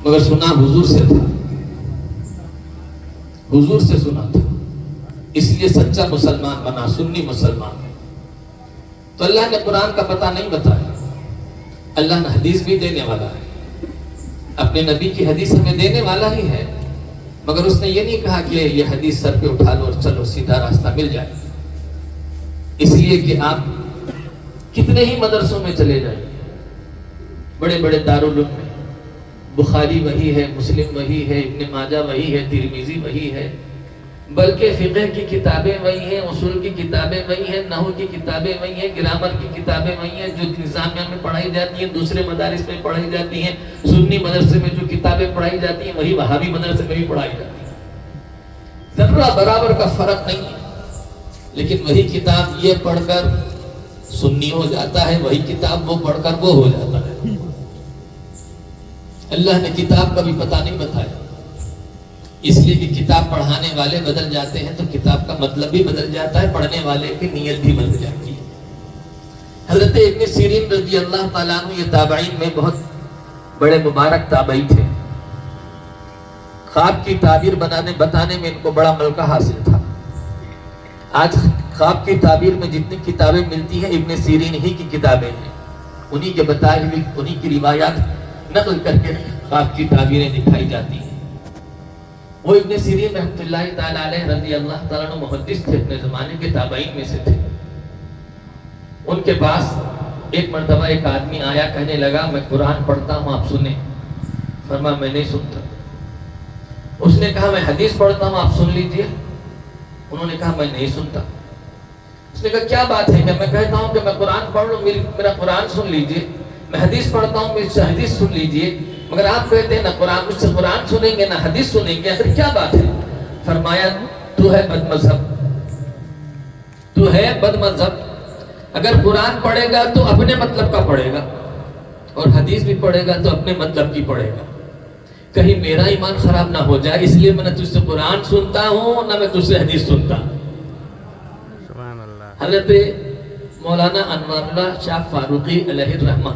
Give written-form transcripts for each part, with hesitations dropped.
مگر سنا حضور سے تھا، حضور سے سنا تھا، اس لیے سچا مسلمان بنا، سنی مسلمان۔ تو اللہ نے قرآن کا پتہ نہیں بتایا، اللہ نے حدیث بھی دینے والا ہے، اپنے نبی کی حدیث ہمیں دینے والا ہی ہے، مگر اس نے یہ نہیں کہا کہ یہ حدیث سر پہ اٹھا لو اور چلو سیدھا راستہ مل جائے۔ اس لیے کہ آپ کتنے ہی مدرسوں میں چلے جائیں، بڑے بڑے دارالعلوم میں بخاری وہی ہے، مسلم وہی ہے، ابن ماجہ وہی ہے، ترمذی وہی ہے، بلکہ فقہ کی کتابیں وہی ہیں، اصول کی کتابیں وہی ہیں، نحو کی کتابیں وہی ہیں، گرامر کی کتابیں وہی ہیں، جو نظامیہ میں پڑھائی جاتی ہیں، دوسرے مدارس میں پڑھائی جاتی ہیں، سنی مدرسے میں جو کتابیں پڑھائی جاتی ہیں وہی وہابی مدرسے میں بھی پڑھائی جاتی ہیں، ذرہ برابر کا فرق نہیں ہے۔ لیکن وہی کتاب یہ پڑھ کر سنی ہو جاتا ہے، وہی کتاب وہ پڑھ کر وہ ہو جاتا ہے۔ اللہ نے کتاب کا بھی پتہ نہیں بتایا، اس لیے کہ کتاب پڑھانے والے بدل جاتے ہیں تو کتاب کا مطلب بھی بدل جاتا ہے، پڑھنے والے کی نیت بھی بدل جاتی ہے۔ حضرت ابن سیرین رضی اللہ تعالیٰ عنہ یہ تابعین میں بہت بڑے مبارک تابعی تھے، خواب کی تعبیر بتانے میں ان کو بڑا ملکہ حاصل تھا۔ آج خواب کی تعبیر میں جتنی کتابیں ملتی ہیں ابن سیرین ہی کی کتابیں ہیں، انہی کے بتائے ہوئی انہی کی روایات نقل کر کے خواب کی تعبیریں دکھائی جاتی ہیں۔ وہ ابن سیرین رحمۃ اللہ تعالیٰ علیہ رضی اللہ تعالیٰ عنہ محدث تھے، اپنے زمانے کے تابعین میں سے تھے۔ ان کے پاس ایک مرتبہ ایک آدمی آیا، کہنے لگا میں قرآن پڑھتا ہوں آپ سنیں۔ فرمایا میں نہیں سنتا۔ اس نے کہا میں حدیث پڑھتا ہوں آپ سن لیجئے۔ انہوں نے کہا میں نہیں سنتا۔ اس نے کہا کیا بات ہے کہ میں کہتا ہوں کہ میں قرآن پڑھ لوں میرا قرآن سن لیجئے، میں حدیث پڑھتا ہوں مجھ سے حدیث سن لیجئے، مگر آپ کہتے ہیں نہ قرآن مجھ سے قرآن سنیں گے نہ حدیث سنیں گے، آخر کیا بات ہے؟ فرمایا تو ہے بد مذہب، تو ہے بد مذہب۔ اگر قرآن پڑھے گا تو اپنے مطلب کا پڑھے گا، اور حدیث بھی پڑھے گا تو اپنے مطلب کی پڑھے گا، کہیں میرا ایمان خراب نہ ہو جائے، اس لیے میں نہ تجھ سے قرآن سنتا ہوں نہ میں تجھ سے حدیث سنتا ہوں۔ حضرت مولانا انوار اللہ شاہ فاروقی علیہ الرحمہ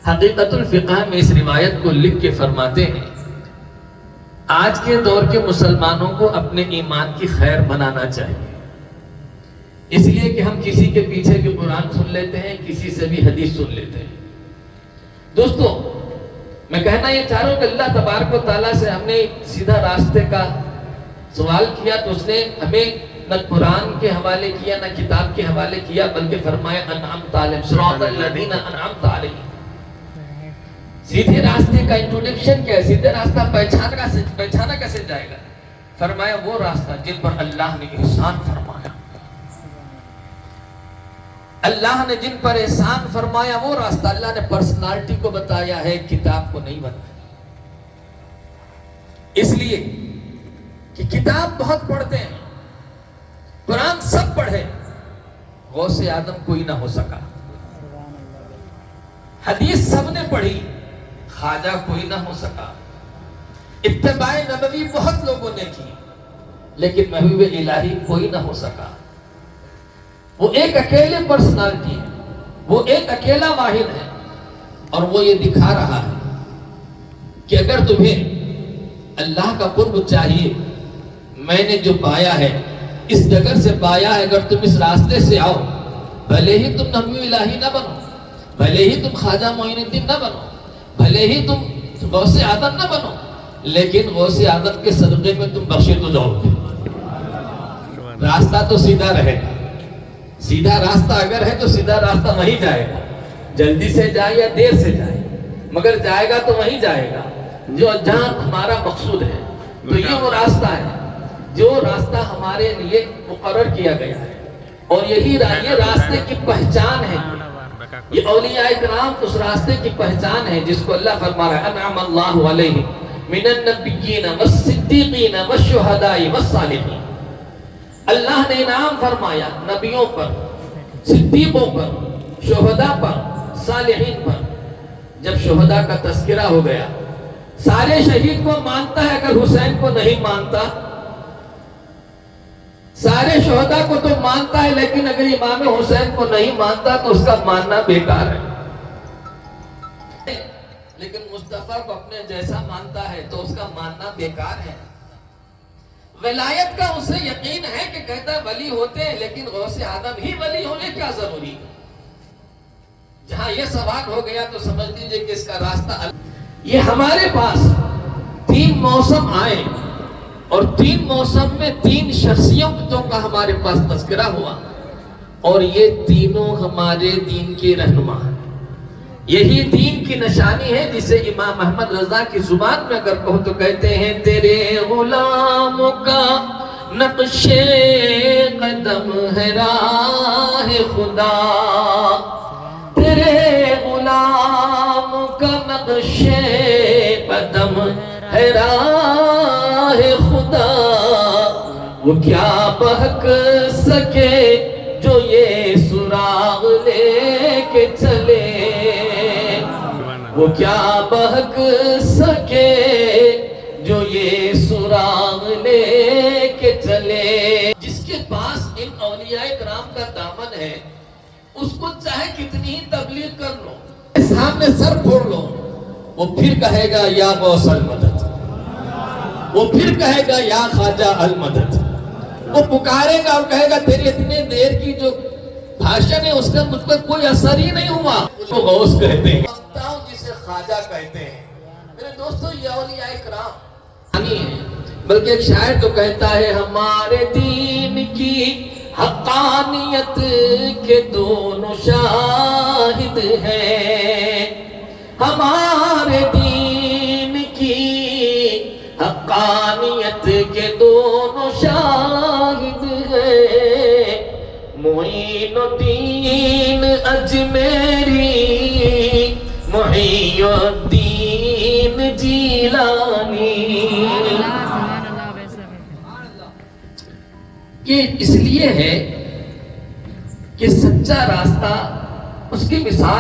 حقیقت الفقہ میں اس روایت کو لکھ کے فرماتے ہیں آج کے دور کے مسلمانوں کو اپنے ایمان کی خیر بنانا چاہیے، اس لیے کہ ہم کسی کے پیچھے بھی قرآن سن لیتے ہیں، کسی سے بھی حدیث سن لیتے ہیں۔ دوستو میں کہنا یہ چاہ رہا ہوں کہ اللہ تبارک و تعالیٰ سے ہم نے سیدھا راستے کا سوال کیا تو اس نے ہمیں نہ قرآن کے حوالے کیا نہ کتاب کے حوالے کیا، بلکہ فرمایا انعمت علیہم صراط الذین انعمت علیہم۔ سیدھے راستے کا انٹروڈکشن کیا ہے؟ سیدھے راستہ پہچانا کیسے جائے گا؟ فرمایا وہ راستہ جن پر اللہ نے احسان فرمایا، اللہ نے جن پر احسان فرمایا وہ راستہ۔ اللہ نے پرسنالٹی کو بتایا ہے، کتاب کو نہیں بتایا، اس لیے کہ کتاب بہت پڑھتے ہیں، قرآن سب پڑھے، غوث آدم کوئی نہ ہو سکا، حدیث سب نے پڑھی، خواجہ کوئی نہ ہو سکا، اتباع نبوی بہت لوگوں نے کی، لیکن محبوب الہی کوئی نہ ہو سکا۔ وہ ایک اکیلے پرسنالٹی ہے، وہ ایک اکیلا واحد ہے، اور وہ یہ دکھا رہا ہے کہ اگر تمہیں اللہ کا قرب چاہیے، میں نے جو پایا ہے اس ڈگر سے پایا ہے، اگر تم اس راستے سے آؤ، بھلے ہی تم محبوب الہی نہ بنو، بھلے ہی تم خواجہ معین الدین نہ بنو، بھلے ہی تم غوث اعظم نہ بنو، لیکن غوث اعظم کے صدقے میں تم بخشے تو جاؤ گے۔ راستہ تو سیدھا رہے گا، سیدھا راستہ اگر ہے تو سیدھا راستہ وہیں جائے گا، جلدی سے جائے یا دیر سے جائے، مگر جائے گا تو وہیں جائے گا جو جہاں ہمارا مقصود ہے۔ تو یہ وہ راستہ ہے جو راستہ ہمارے لیے مقرر کیا گیا ہے، اور یہ راستے کی پہچان ہے، یہ اولیاء کرام اس راستے کی پہچان ہے جس کو اللہ فرما رہا ہے انعم اللہ علیہم من النبیین والصدیقین والشہداء والصالحین۔ اللہ نے انعام فرمایا نبیوں پر، صدیقوں پر، شہداء پر، صالحین پر۔ جب شہداء کا تذکرہ ہو گیا، سارے شہید کو مانتا ہے، اگر حسین کو نہیں مانتا، سارے شہداء کو تو مانتا ہے، لیکن اگر امام حسین کو نہیں مانتا تو اس کا ماننا بیکار ہے۔ لیکن مصطفیٰ کو اپنے جیسا مانتا ہے تو اس کا ماننا بیکار ہے۔ ولایت کا اسے یقین ہے کہ کہتا ہے ولی ہوتے ہیں، لیکن غوث اعظم ہی ولی ہونے کیا ضروری ہے؟ جہاں یہ سوال ہو گیا تو سمجھ لیجئے کہ اس کا راستہ یہ ہمارے پاس 3 موسم آئے اور 3 موسم میں 3 شخصیتوں کا ہمارے پاس تذکرہ ہوا، اور یہ تینوں ہمارے دین کے رہنما ہیں۔ یہی دین کی نشانی ہے جسے امام احمد رضا کی زبان میں اگر کہو تو کہتے ہیں تیرے غلام کا نقش قدم ہے راہ خدا، تیرے غلام کا نقش قدم ہے راہ خدا، وہ کیا بہک سکے جو یہ سراغ لے کے چلے، وہ کیا بہک سکے جو یہ سراغ لے کے چلے۔ جس کے پاس ان اولیاء کرام کا دامن ہے اس کو چاہے کتنی ہی تبلیغ کر لو، سامنے سر پھوڑ لو، وہ پھر کہے گا یا غوث المدد، وہ پھر کہے گا یا خواجہ المدد، وہ پکارے گا اور کہے گا تیری اتنے دیر کی جو بھاشن ہے اس کا مجھ پر کوئی اثر ہی نہیں ہوا۔ وہ غوث کہتے ہیں، جسے خواجہ کہتے ہیں۔ میرے دوستو یہ اولیاء کرام نہیں ہے، بلکہ ایک شاعر تو کہتا ہے ہمارے دین کی حقانیت کے دونوں شاہد ہیں، ہمارے دین کی حقانیت کے دونوں شاہد ہیں، معین الدین اجمیری، محی الدین جیلانی۔ یہ اس لیے ہے کہ سچا راستہ اس کی مثال